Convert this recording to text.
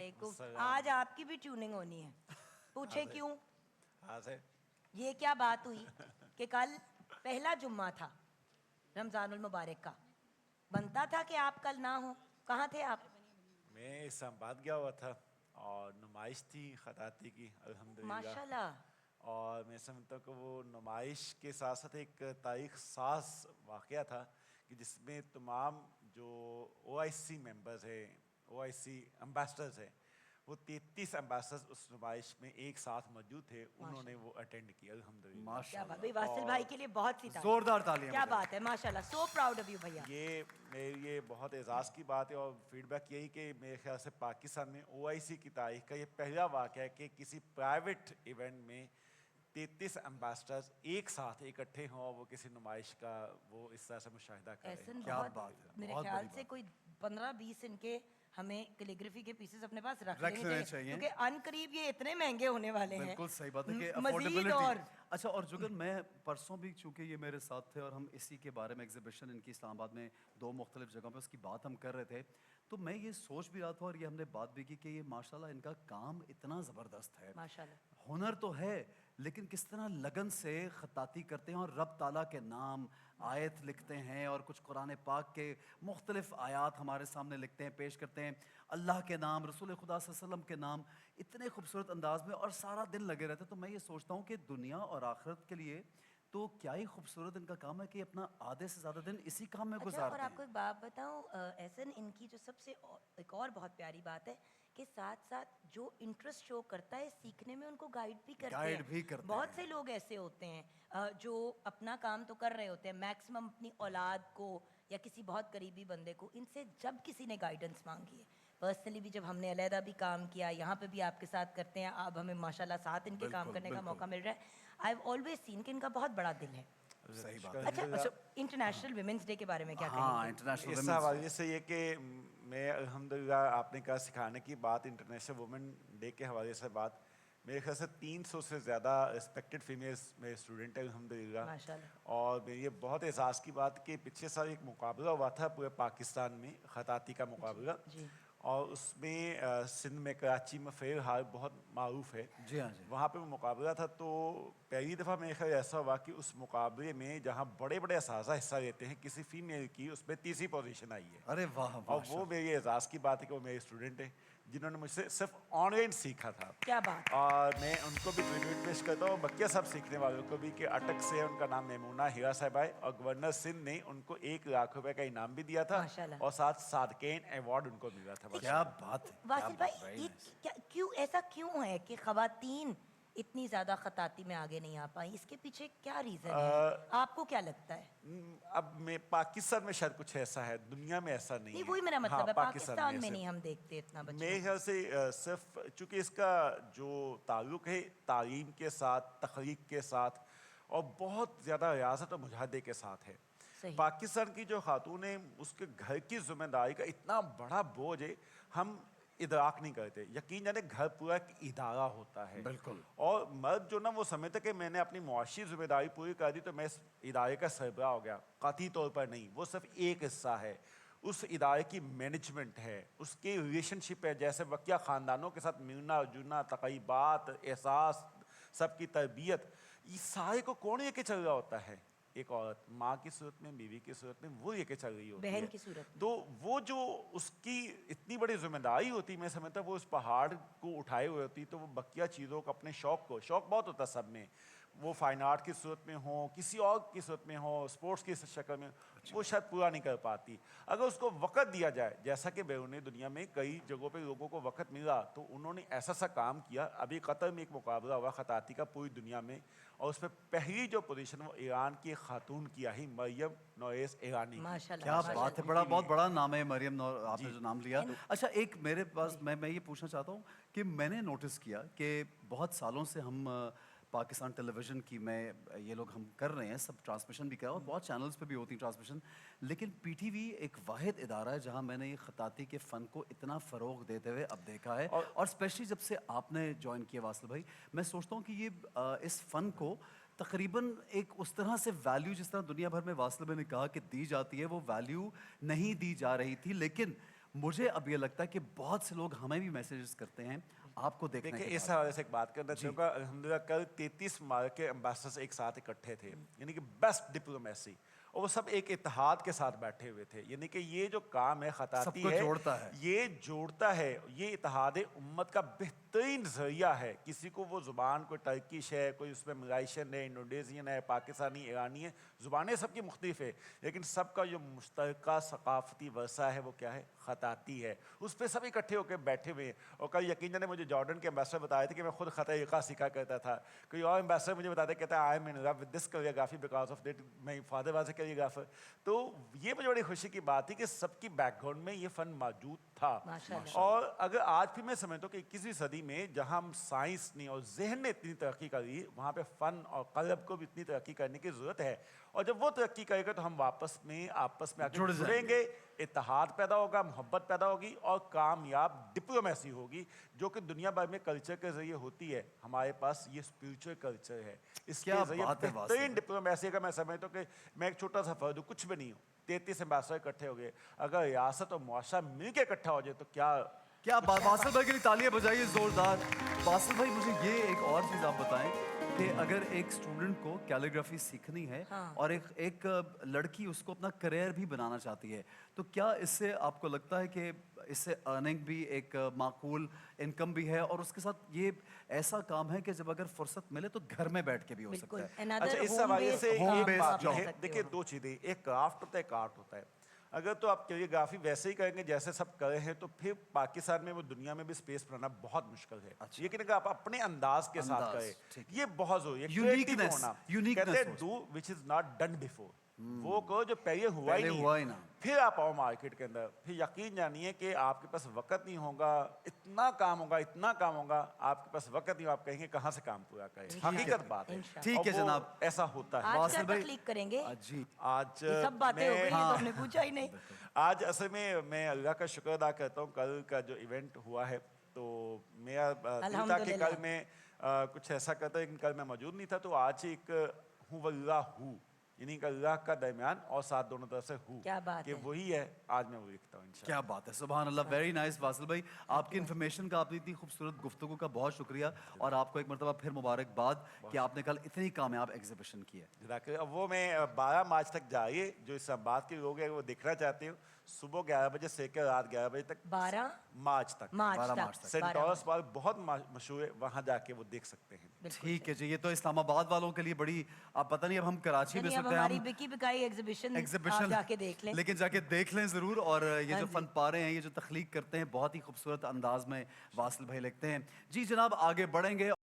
वालेकुम। आज आपकी भी ट्यूनिंग होनी है, पूछे क्यों? हाँ से ये क्या बात हुई कि कल पहला जुम्मा था रमजानुल मुबारक का, बनता था कि आप कल ना हो, कहाँ थे आप? मैं इस्लामाबाद गया हुआ था और नुमाइश थी खताती की अल्हम्दुलिल्लाह। माशाल्लाह। और मैं समझता हूँ कि वो नुमाइश के साथ साथ एक तारीख साज वाक़या था कि जिसमें तमाम जो ओआईसी मेंबर्स हैं, ओआईसी एम्बेसडर्स हैं, वो 33 एम्बेसडर्स उस नुमाइश में एक साथ मौजूद थे, उन्होंने वो अटेंड किया अल्हम्दुलिल्लाह। क्या बात भाई, वासिल भाई के लिए बहुत सी तारीफ। जोरदार तालियां क्या बजाएं। बात है, माशाल्लाह, सो प्राउड ऑफ यू भैया। ये बहुत एजाज़ की बात है और फीडबैक यही कि मेरे ख्याल से पाकिस्तान में ओआईसी की तारीख का ये पहला वाक़या है कि किसी प्राइवेट इवेंट में 33 एम्बेसडर्स एक साथ इकट्ठे हों और वो किसी नुमाइश का वो इस तरह से मुशाहिदा करें। ऐसन क्या बहुत बात है, मेरे बहुत ख्याल बड़ी से बात। कोई 15-20 इनके हमें कैलीग्राफी के पीसेस अपने पास रख रख लेने लेने चाहिए, चाहिए। क्योंकि अनकरीब ये इतने महंगे होने वाले हैं। बिल्कुल सही बात है कि मजीद अफोर्डेबिलिटी। और अच्छा, और जुगल मैं परसों भी चूंकि ये मेरे साथ थे और हम इसी के बारे में एग्जीबिशन इनकी इस्लामाबाद में 2 मुख्तलिफ जगहों पे उसकी बात हम कर रहे थे, तो मैं ये सोच भी रहा था और ये हमने बात भी की कि ये माशाल्लाह इनका काम इतना ज़बरदस्त है, माशाल्लाह हुनर तो है लेकिन किस तरह लगन से खत्ताती करते हैं और रब ताला के नाम आयत लिखते हैं और कुछ कुरान पाक के मुख्तलिफ आयात हमारे सामने लिखते हैं, पेश करते हैं, अल्लाह के नाम, रसूल खुदा सल्लल्लाहु अलैहि वसल्लम के नाम, इतने खूबसूरत अंदाज में और सारा दिन लगे रहते हैं। तो मैं ये सोचता हूँ कि दुनिया और आखिरत के लिए तो क्या ही खूबसूरत इनका काम है कि अपना आधे से ज़्यादा दिन इसी काम में अच्छा, गुजारते और हैं। आपको एक बात बताऊं, एहसन, इनकी जो सबसे एक और बहुत प्यारी बात है कि साथ साथ जो इंटरेस्ट शो करता है सीखने में, उनको गाइड भी करते गाइड हैं। भी करते बहुत हैं। से लोग ऐसे होते हैं जो अपना काम तो कर रहे होते हैं, मैक्सिमम अपनी औलाद को या किसी बहुत करीबी बंदे को, इनसे जब किसी ने गाइडेंस मांगी है, पर्सनली भी जब हमने अलहदा भी काम किया, यहाँ पे भी आपके साथ करते हैं, अब हमें माशाल्लाह साथ इनके काम बिल्कुल करने का बिल्कुल मौका मिल रहा है। आई हैव ऑलवेज सीन कि इनका बहुत बड़ा दिल है। सही बात है। अच्छा, इंटरनेशनल विमेंस डे के बारे में क्या हाँ, कहेंगे? इंटरनेशनल इस वुमेन्स हवाले से ये कि मैं अल्हम्दुलिल्लाह आपने कहा सिखाने की बात, इंटरनेशनल वुमेन डे के हवाले से बात, मेरे ख्याल से 300 से ज़्यादा रिस्पेक्टेड फीमेल्स मेरे स्टूडेंट हैं अल्हम्दुलिल्लाह। माशाल्लाह। और मेरी ये बहुत एजाज़ की बात कि पिछले साल एक मुकाबला हुआ था पूरे पाकिस्तान में, खताती का मुकाबला, जी। और उसमें सिंध में कराची में फेयर हाल बहुत मारूफ है। जी हाँ जी। वहाँ पे वो मुकाबला था, तो पहली दफ़ा मेरे ख्याल ऐसा हुआ कि उस मुकाबले में जहाँ बड़े बड़े असातिज़ा हिस्सा लेते हैं, किसी फीमेल की उसमें तीसरी पोजीशन आई है। अरे वाह और वाह। वो मेरी एजाज़ की बात है कि वो मेरे स्टूडेंट हैं जिन्होंने मुझसे सिर्फ ऑनलाइन सीखा था। क्या बात। और मैं उनको भी ट्रिब्यूट पेश करता हूँ, बकिया सब सीखने वालों को भी, कि अटक से उनका नाम मेमूना हीरा साहब है और गवर्नर सिंध ने उनको 1 लाख रुपए का इनाम भी दिया था माशाल्लाह। और साथ सादकेन अवार्ड उनको मिला था। क्या बात है, क्या वासिल बात, भाई, very ये nice। क्यों ऐसा क्यों है कि खवातीन इतनी ज्यादा खताती में आगे नहीं आ पाई? इसके पीछे क्या रीजन है, आपको क्या लगता है? अब मैं पाकिस्तान में शायद कुछ ऐसा है, दुनिया में ऐसा नहीं नहीं, है। वही मेरा मतलब हाँ, है, पाकिस्तान में ऐसे- नहीं हम देखते इतना मेरे बच्चों ख्याल से सिर्फ चूँकि इसका जो ताल्लुक़ है तालीम के साथ, तख्लीक के साथ और बहुत ज़्यादा रियासत और मुजाहदे के साथ है। सही। पाकिस्तान की जो खातून है, उसके घर की जिम्मेदारी का इतना बड़ा बोझ है, हम इदराक नहीं करते। यकीन जाने घर पूरा एक इदारा होता है। बिल्कुल। और मर्द जो ना वो समझता कि मैंने अपनी मुआशी जिम्मेदारी पूरी कर दी तो मैं इस इदारे का सरबराह हो गया। क़ाती तौर पर नहीं, वो सिर्फ एक हिस्सा है। उस इदारे की मैनेजमेंट है, उसकी रिलेशनशिप है, जैसे वकिया ख़ानदानों के साथ मिलना जुलना, तक़रीबात, एहसास, सबकी तरबियत, ये सारे को कौन लेके चल रहा होता है? एक औरत, माँ की सूरत में, बीवी की सूरत में, वो लेके चल रही होती है, बहन की सूरत में। तो वो जो उसकी इतनी बड़ी जिम्मेदारी होती, मैं समझता वो उस पहाड़ को उठाए हुए होती, तो वो बकिया चीज़ों को, अपने शौक़ को, शौक़ बहुत होता सब में, वो फ़ाइन आर्ट की सूरत में हो, किसी और की सूरत में हो, स्पोर्ट्स की शक्ल में, वो शायद पूरा नहीं कर पाती। अगर उसको वक़्त दिया जाए, जैसा कि बैरूनी दुनिया में कई जगहों पे लोगों को वक़्त मिला, तो उन्होंने ऐसा सा काम किया। अभी कतर में एक मुकाबला हुआ खताती का पूरी दुनिया में, और उसमें पहली जो पोजीशन वो ईरान की खातून की आई, मरियम नौएस ईरानी की। माशाल्लाह। क्या माशाल्लाह। बात है, बड़ा बहुत बड़ा नाम है मरियम नौर, आपने जी। जो नाम लिया। अच्छा, एक मेरे पास मैं ये पूछना चाहता हूँ कि मैंने नोटिस किया कि बहुत सालों से हम पाकिस्तान टेलीविज़न की ये लोग हम कर रहे हैं, सब ट्रांसमिशन भी कर रहे हैं और बहुत चैनल्स पे भी होती है ट्रांसमिशन, लेकिन पीटीवी एक वाहिद इदारा है जहाँ मैंने ये खताती के फ़न को इतना फ़रोग देते हुए अब देखा है। और स्पेशली जब से आपने ज्वाइन किया वासिल भाई, मैं सोचता हूँ कि ये इस फ़न को तकरीबन एक उस तरह से वैल्यू, जिस तरह दुनिया भर में वासिल भाई ने कहा कि दी जाती है, वो वैल्यू नहीं दी जा रही थी, लेकिन मुझे अब ये लगता है कि बहुत से लोग हमें भी मैसेजेस करते हैं आपको देखने देखिए के इस बाद। हवाले से एक बात करना चाहूँगा। अल्हम्दुलिल्लाह कल 33 ममालिक के एम्बेसडर्स एक साथ इकट्ठे थे, यानी कि बेस्ट डिप्लोमेसी, और वो सब एक इत्तेहाद के साथ बैठे हुए थे। यानी कि ये जो काम है खताती सबको है, जोड़ता है। ये जोड़ता है, ये इत्तेहाद उम्मत का बेहतरीन ज़रिया है। किसी को वो ज़ुबान, कोई टर्किश है, कोई उसमें मलाइशियन है, इंडोनेशियन है, पाकिस्तानी, ईरानी है, ज़ुबानें सबकी मुख्तलिफ है, लेकिन सबका जो मुश्तरका सकाफ़ती वर्सा है वो क्या है? खताती है। उस पर सब इकट्ठे होकर बैठे हुए हैं। और कल यकीन जाने मुझे जॉर्डन के एम्बेसडर बताए थे कि मैं खुद खत-ए-इक़ा सीखा करता था। कोई और एम्बेसडर मुझे बताते, कहता है I am in love with this choreography because of that, my father was a choreographer. तो ये मुझे बड़ी खुशी की बात थी कि सबकी बैकग्राउंड में ये फ़न मौजूद था। माशाल्लाह। और अगर आज भी मैं समझता हूँ कि 21वीं सदी में जहाँ हम साइंस ने और जहन ने इतनी तरक्की करी, वहाँ पे फ़न और कल्ब को भी इतनी तरक्की करने की ज़रूरत है। और जब वो तरक्की करेगा तो हम आपस में आके जुड़ जुड़ेंगे, इत्तेहाद पैदा होगा, मोहब्बत पैदा होगी और कामयाब डिप्लोमेसी होगी, जो कि दुनिया भर में कल्चर के ज़रिए होती है। हमारे पास ये स्पिरिचुअल कल्चर है, इसके क्या ज़रिए बात है वासिफ बेहतरीन डिप्लोमेसी का मैं समझता हूँ कि मैं एक छोटा सा फर्द हूँ, कुछ भी नहीं हूँ। 33 एम्बेसडर इकट्ठे हो गए, अगर रियासत और मुआशरा मिल के इकट्ठा हो जाए तो क्या बासिल भाई के लिए तालियां बजाइए जोरदार। बासिल भाई मुझे ये एक और चीज़ आप बताएं कि अगर एक स्टूडेंट को कैलीग्राफी सीखनी है और एक लड़की उसको अपना करियर भी बनाना चाहती है, तो क्या इससे आपको लगता है कि इससे अर्निंग भी एक माकूल इनकम भी है, और उसके साथ ये ऐसा काम है कि जब अगर फुर्सत मिले तो घर में बैठ के भी हो बिल्कुल। सकता है? Another अच्छा, इस home हवाले based से home एक based बात job। है, देखिए दो चीज़ें, एक क्राफ्ट होता है, एक आर्ट होता है। अगर तो आप कोरियोग्राफी वैसे ही करेंगे जैसे सब करे हैं तो फिर पाकिस्तान में वो दुनिया में भी स्पेस बनाना बहुत मुश्किल है। लेकिन अगर आप अपने अंदाज के साथ अंदाज, करें, ठीक ये बहुत जरूरी है। Uniqueness, क्रिएटिव होना, uniqueness कहते हैं हो। Do which is not done before, वो करो जो पहले हुआ ही पहले नहीं। हुआ ही ना। फिर आप आओ मार्केट के अंदर, फिर यकीन जानिए कि आपके पास वक्त नहीं होगा, इतना काम होगा, इतना काम होगा, आपके पास वक्त नहीं, आप कहेंगे कहाँ से काम पूरा करें। हकीकत बात है। इंशाअल्लाह। ठीक है और वो जनाब। ऐसा होता है। आज वासिल क्या भाई- तकलीफ करेंगे? जी आज ये सब बातें हो गई, ये तो हमने पूछा ही नहीं। आज असल में मैं अल्लाह का शुक्र अदा करता हूँ, कल का जो इवेंट हुआ है तो मेरा दिल था कि अल्हम्दुलिल्लाह। कल मैं कुछ ऐसा करता, लेकिन कल मैं मौजूद नहीं था, तो आज एक हूँ वल्लाह हूँ, यानी कि अल्लाह का दरमियान और साथ दोनों तरफ से हूँ, क्या बात कि है। वही है, आज मैं वो लिखता हूँ इंशाल्लाह। क्या बात है, सुभान अल्लाह, वेरी नाइस वासिल भाई। आपकी इन्फॉर्मेशन का, आपने इतनी खूबसूरत गुफ्तगू का बहुत शुक्रिया, और आपको एक मरतबा फिर मुबारकबाद कि आपने कल इतनी कामयाब एग्जीबिशन की है। जज़ाकल्लाह। अब वो मैं 12 मार्च तक जाइए, जो इस बात के लोग हैं वो देखना चाहते हो, सुबह 11 बजे से लेकर रात 11 बजे तक, 12 मार्च तक, मार्च 12 तक। मार्च तक। सेंट 12 टॉरस पार्क बहुत मशहूर है, वहाँ जाके वो देख सकते हैं। बिल्कुल ठीक है जी, ये तो इस्लामाबाद वालों के लिए बड़ी, आप पता नहीं अब हम कराची में यानी अब सकते हैं, हमारी हम बिकी बिकाई एग्जीबिशन आप एग्जीबिशन जाके देख लें। लेकिन जाके देख लें ज़रूर। और ये हाँ जो जी। फन पारे हैं, ये जो तख्लीक करते हैं, बहुत ही खूबसूरत अंदाज में वासिल भाई लिखते हैं। जी जनाब, आगे बढ़ेंगे।